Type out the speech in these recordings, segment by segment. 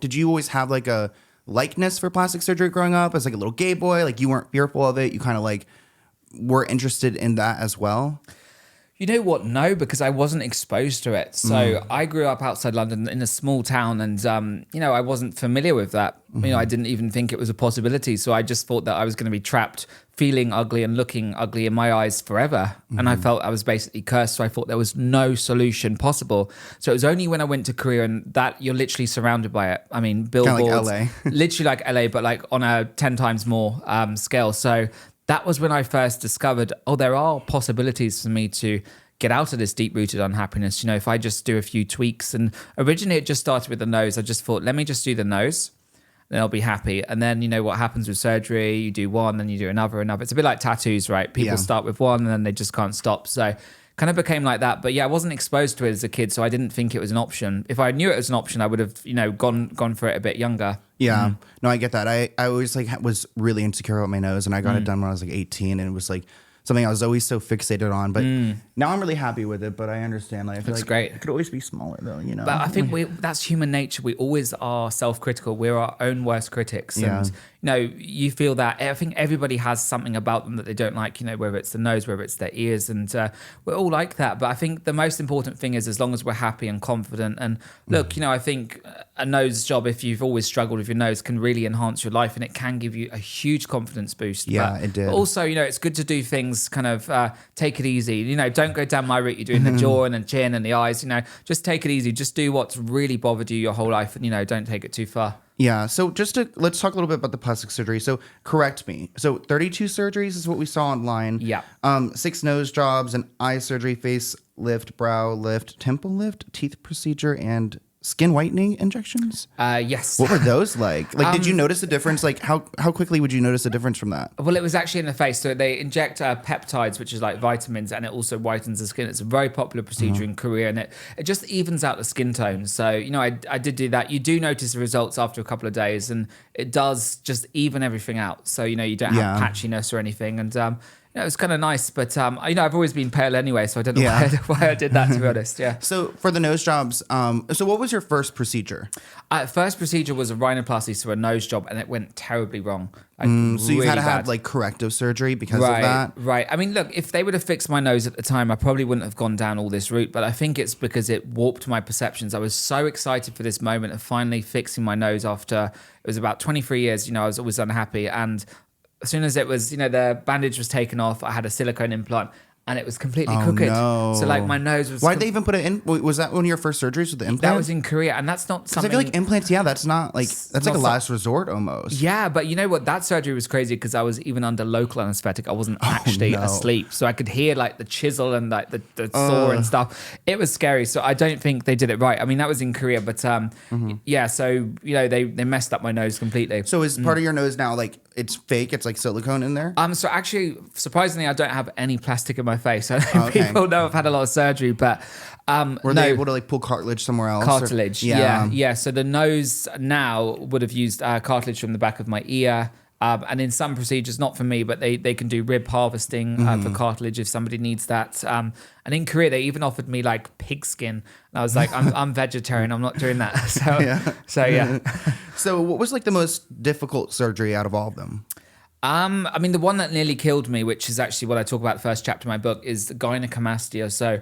did you always have like a likeness for plastic surgery growing up as like a little gay boy? Like you weren't fearful of it. You kind of like were interested in that as well. You know what? No, because I wasn't exposed to it. So I grew up outside London in a small town and, I wasn't familiar with that. I didn't even think it was a possibility. So I just thought that I was going to be trapped feeling ugly and looking ugly in my eyes forever. And I felt I was basically cursed. So I thought there was no solution possible. So it was only when I went to Korea and that you're literally surrounded by it. I mean, billboards, like LA. literally like LA, but like on a 10 times more scale. So that was when I first discovered, there are possibilities for me to get out of this deep-rooted unhappiness. If I just do a few tweaks. And originally it just started with the nose. I just thought, let me just do the nose, then I'll be happy. And then what happens with surgery, you do one, then you do another. It's a bit like tattoos, right? People start with one and then they just can't stop. So kind of became like that. But yeah, I wasn't exposed to it as a kid, so I didn't think it was an option. If I knew it was an option, I would have, gone for it a bit younger. Yeah. No, I get that. I always was really insecure about my nose, and I got it done when I was 18, and it was something I was always so fixated on. But now I'm really happy with it, but I understand. I feel That's great. It could always be smaller though, But I think that's human nature. We always are self-critical. We're our own worst critics. Yeah. And, you feel that. I think everybody has something about them that they don't like, whether it's the nose, whether it's their ears. And we're all like that. But I think the most important thing is as long as we're happy and confident. And look, I think a nose job, if you've always struggled with your nose, can really enhance your life. And it can give you a huge confidence boost. Yeah, but it did. Also, it's good to do things kind of take it easy. Don't go down my route. You're doing the jaw and the chin and the eyes. Just take it easy. Just do what's really bothered you your whole life, and don't take it too far. Yeah. So let's talk a little bit about the plastic surgery. So correct me. So 32 surgeries is what we saw online. Yeah. 6 nose jobs, an eye surgery, face lift, brow lift, temple lift, teeth procedure, and skin whitening injections. Yes. What were those like? Did you notice a difference? How quickly would you notice a difference from that? Well, it was actually in the face. So they inject peptides, which is like vitamins, and it also whitens the skin. It's a very popular procedure in Korea, and it just evens out the skin tone. So, I did do that. You do notice the results after a couple of days, and it does just even everything out. So, you don't have patchiness or anything. And, it was kind of nice, but I've always been pale anyway, so I don't know why I did that, to be honest. Yeah. So for the nose jobs, so what was your first procedure? First procedure was a rhinoplasty, so a nose job, and it went terribly wrong. So you've had to have corrective surgery because of that? Right. I mean, look, if they would have fixed my nose at the time, I probably wouldn't have gone down all this route, but I think it's because it warped my perceptions. I was so excited for this moment of finally fixing my nose after it was about 23 years. I was always unhappy, and as soon as it was, the bandage was taken off, I had a silicone implant and it was completely crooked. No. So my nose was... Why'd they even put it in? Was that one of your first surgeries with the implant? That was in Korea, and that's not something... I feel like implants, that's not that's like a last resort almost. Yeah, but you know what? That surgery was crazy because I was even under local anesthetic. I wasn't actually asleep. So I could hear the chisel and the saw and stuff. It was scary. So I don't think they did it right. I mean, that was in Korea, but yeah, so, they messed up my nose completely. So is part of your nose now it's fake? It's like silicone in there? So actually, surprisingly, I don't have any plastic in my face. I know people know I've had a lot of surgery, but were they able to pull cartilage somewhere else? Cartilage, yeah. So the nose now would have used cartilage from the back of my ear. And in some procedures, not for me, but they can do rib harvesting for cartilage if somebody needs that. And in Korea, they even offered me pig skin. And I was like, I'm vegetarian. I'm not doing that. So yeah. So what was the most difficult surgery out of all of them? I mean, the one that nearly killed me, which is actually what I talk about the first chapter of my book, is the gynecomastia. So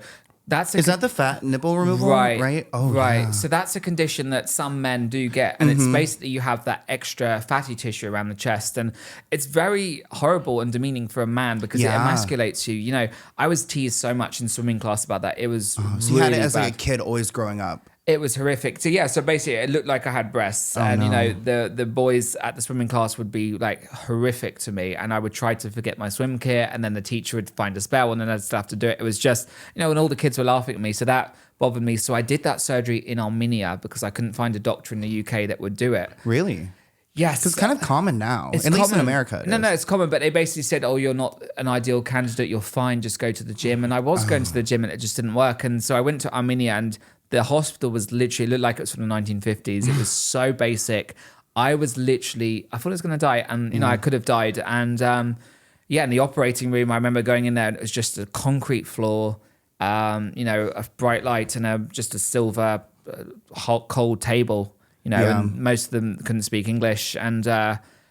is that the fat nipple removal? Right. Oh, right. Yeah. So that's a condition that some men do get. And it's basically you have that extra fatty tissue around the chest. And it's very horrible and demeaning for a man because it emasculates you. I was teased so much in swimming class about that. It was so really you had it as bad. a kid always growing up. It was horrific. So basically it looked like I had breasts the boys at the swimming class would be horrific to me, and I would try to forget my swim kit, and then the teacher would find a spell and then I'd still have to do it. It was just, and all the kids were laughing at me. So that bothered me. So I did that surgery in Armenia because I couldn't find a doctor in the UK that would do it. Really? Yes. It's kind of common now, at least in America. No, it's common, but they basically said, you're not an ideal candidate, you're fine, just go to the gym. And I was going to the gym and it just didn't work. And so I went to Armenia, and the hospital was literally, looked like it was from the 1950s. It was so basic. I thought I was going to die, and, I could have died. And in the operating room, I remember going in there, and it was just a concrete floor, a bright light, and just a silver hot, cold table. and most of them couldn't speak English. And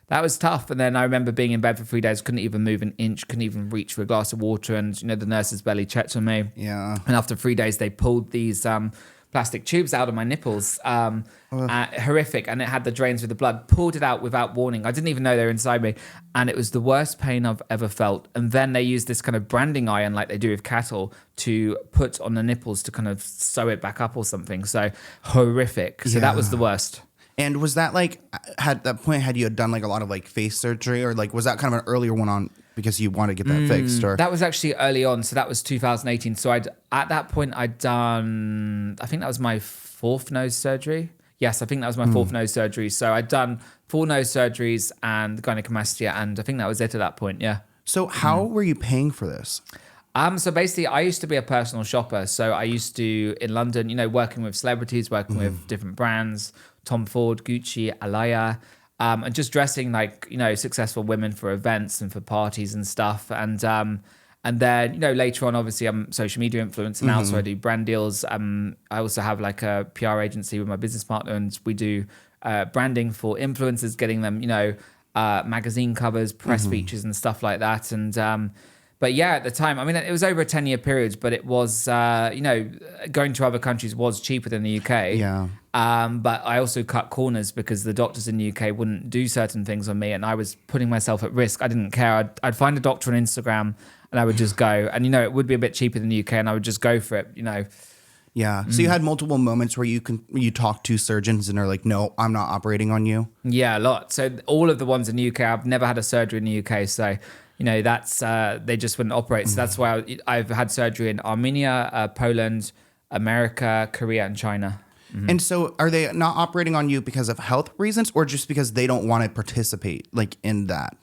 that was tough. And then I remember being in bed for 3 days, couldn't even move an inch, couldn't even reach for a glass of water. And, the nurses barely checked on me. Yeah. And after 3 days, they pulled these plastic tubes out of my nipples. Horrific. And it had the drains with the blood, pulled it out without warning. I didn't even know they were inside me. And it was the worst pain I've ever felt. And then they used this kind of branding iron like they do with cattle to put on the nipples to kind of sew it back up or something. So horrific. So that was the worst. And was that like, had you done like a lot of like face surgery, or like was that kind of an earlier one on because you want to get that fixed? Or that was actually early on, so that was 2018. So at that point I'd done, I think that was my 4th nose surgery. Yes, I think that was my 4th nose surgery. So I'd done 4 nose surgeries and gynecomastia, and I think that was it at that point. Yeah. So how were you paying for this? So basically, I used to be a personal shopper. So I used to, in London, working with celebrities, working with different brands, Tom Ford, Gucci, Alaya, and just dressing like, successful women for events and for parties and stuff. And then, later on, obviously, I'm a social media influencer now, so I do brand deals. I also have like a PR agency with my business partner, and we do branding for influencers, getting them, magazine covers, press features and stuff like that. And but yeah, at the time, I mean, it was over a 10-year period, but it was, going to other countries was cheaper than the UK. Yeah. But I also cut corners because the doctors in the UK wouldn't do certain things on me, and I was putting myself at risk. I didn't care. I'd find a doctor on Instagram and I would just go. And, it would be a bit cheaper than the UK, and I would just go for it, Yeah. So you had multiple moments where you talk to surgeons and are like, no, I'm not operating on you. Yeah, a lot. So all of the ones in the UK, I've never had a surgery in the UK. So, that's, they just wouldn't operate. So that's why I've had surgery in Armenia, Poland, America, Korea, and China. And so are they not operating on you because of health reasons, or just because they don't want to participate like in that?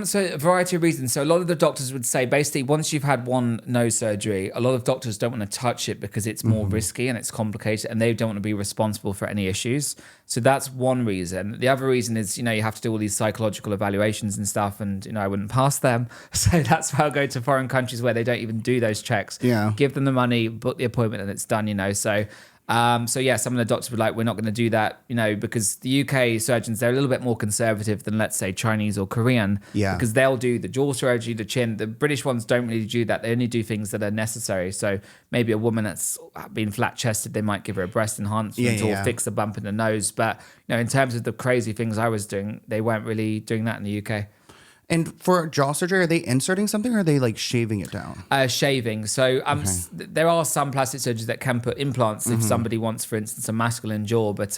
So a variety of reasons. So a lot of the doctors would say basically once you've had one nose surgery, a lot of doctors don't want to touch it because it's more risky and it's complicated, and they don't want to be responsible for any issues. So that's one reason. The other reason is, you have to do all these psychological evaluations and stuff, and, I wouldn't pass them. So that's why I'll go to foreign countries where they don't even do those checks. Yeah. Give them the money, book the appointment, and it's done, So yeah, some of the doctors were like, we're not going to do that, because the UK surgeons, they're a little bit more conservative than, let's say, Chinese or Korean. Yeah. Because they'll do the jaw surgery, the chin. The British ones don't really do that. They only do things that are necessary. So maybe a woman that's been flat chested, they might give her a breast enhancement or fix a bump in the nose. But, in terms of the crazy things I was doing, they weren't really doing that in the UK. And for jaw surgery, are they inserting something, or are they like shaving it down? Shaving. So there are some plastic surgeons that can put implants if somebody wants, for instance, a masculine jaw. But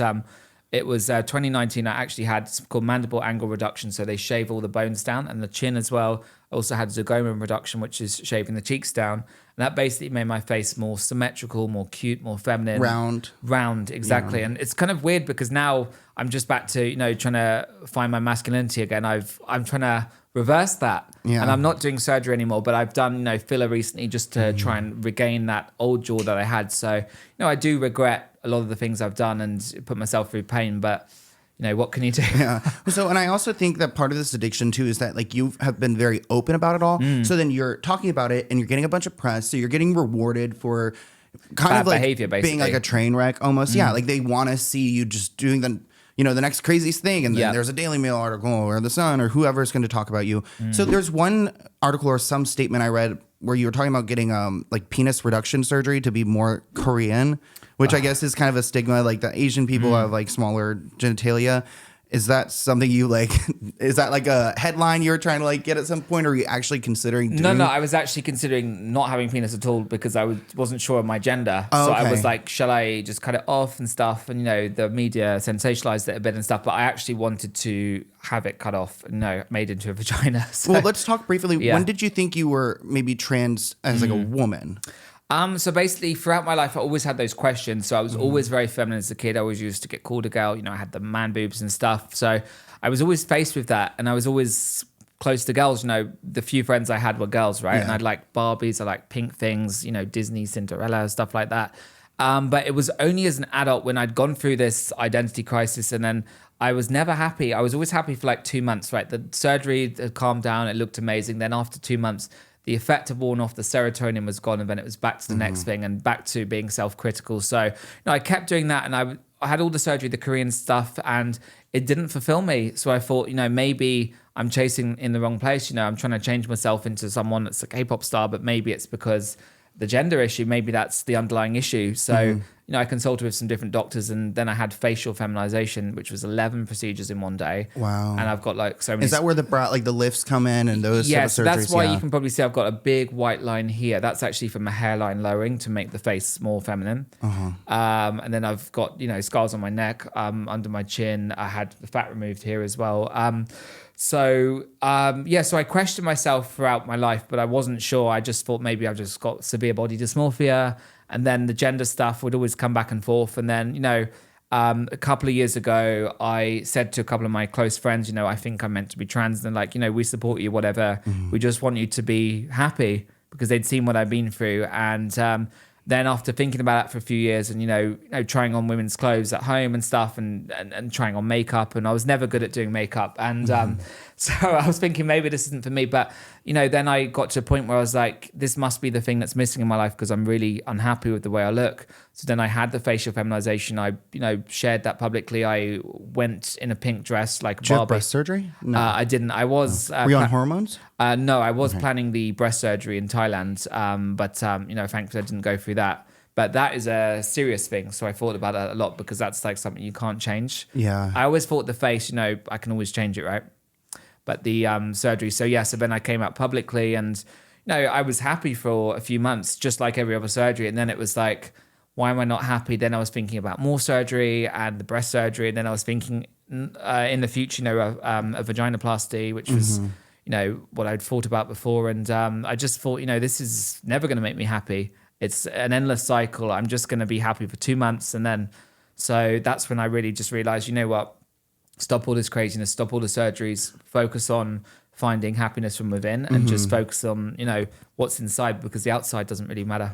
it was 2019. I actually had something called mandible angle reduction. So they shave all the bones down and the chin as well. I also had zygoma reduction, which is shaving the cheeks down. And that basically made my face more symmetrical, more cute, more feminine. Round, exactly. Yeah. And it's kind of weird because now I'm just back to, trying to find my masculinity again. I'm trying to reverse that. Yeah. And I'm not doing surgery anymore, but I've done, filler recently just to try and regain that old jaw that I had. So, I do regret a lot of the things I've done and put myself through pain, but what can you do? Yeah. So, and I also think that part of this addiction too is that like you have been very open about it all. So then you're talking about it and you're getting a bunch of press. So you're getting rewarded for kind bad of like behavior, basically. Being like a train wreck almost. Yeah. Like they want to see you just doing the next craziest thing. And then there's a Daily Mail article or The Sun or whoever is going to talk about you. So there's one article or some statement I read where you were talking about getting like penis reduction surgery to be more Korean, which I guess is kind of a stigma. Like the Asian people have like smaller genitalia. Is that something you like? Is that like a headline you're trying to like get at some point, or are you actually considering doing? No, I was actually considering not having penis at all because I wasn't sure of my gender. So I was like, shall I just cut it off and stuff? And the media sensationalized it a bit and stuff, but I actually wanted to have it cut off and made into a vagina. So, well, let's talk briefly. Yeah. When did you think you were maybe trans as like a woman? So basically throughout my life, I always had those questions. So I was always very feminine as a kid. I always used to get called a girl, I had the man boobs and stuff. So I was always faced with that. And I was always close to girls. The few friends I had were girls, right? Yeah. And I'd like Barbies, I like pink things, Disney, Cinderella, stuff like that. But it was only as an adult when I'd gone through this identity crisis, and then I was never happy. I was always happy for like 2 months, right? The surgery had calmed down. It looked amazing. Then after 2 months, the effect had worn off, the serotonin was gone, and then it was back to the next thing and back to being self-critical. So I kept doing that, and I had all the surgery, the Korean stuff, and it didn't fulfill me. So I thought, maybe I'm chasing in the wrong place. I'm trying to change myself into someone that's a K-pop star, but maybe it's because the gender issue, maybe that's the underlying issue. So, I consulted with some different doctors, and then I had facial feminization, which was 11 procedures in one day. Wow. And I've got like so many. Is that where the brow, like the lifts come in and those sort of surgeries? That's why you can probably see I've got a big white line here. That's actually from a hairline lowering to make the face more feminine. And then I've got, scars on my neck, under my chin. I had the fat removed here as well. So I questioned myself throughout my life, but I wasn't sure. I just thought maybe I've just got severe body dysmorphia. And then the gender stuff would always come back and forth. And then, a couple of years ago, I said to a couple of my close friends, I think I'm meant to be trans. And like, we support you, whatever. We just want you to be happy, because they'd seen what I've been through. And then after thinking about it for a few years and, trying on women's clothes at home and stuff and trying on makeup, and I was never good at doing makeup. And so I was thinking maybe this isn't for me. But, then I got to a point where I was like, this must be the thing that's missing in my life, because I'm really unhappy with the way I look. So then I had the facial feminization. I, shared that publicly. I went in a pink dress like Did you have Barbie. breast surgery? No. I didn't. I was. Were you on hormones? No, I was planning the breast surgery in Thailand, but thankfully I didn't go through that. But that is a serious thing, so I thought about that a lot, because that's like something you can't change. Yeah. I always thought the face, I can always change it, right? But the surgery, so then I came out publicly, and I was happy for a few months, just like every other surgery, and then it was like, why am I not happy? Then I was thinking about more surgery and the breast surgery, and then I was thinking in the future, a vaginoplasty, which was what I'd thought about before. And I just thought, this is never going to make me happy. It's an endless cycle. I'm just going to be happy for 2 months. And then, so that's when I really just realized, what, stop all this craziness, stop all the surgeries, focus on finding happiness from within, and just focus on, what's inside, because the outside doesn't really matter.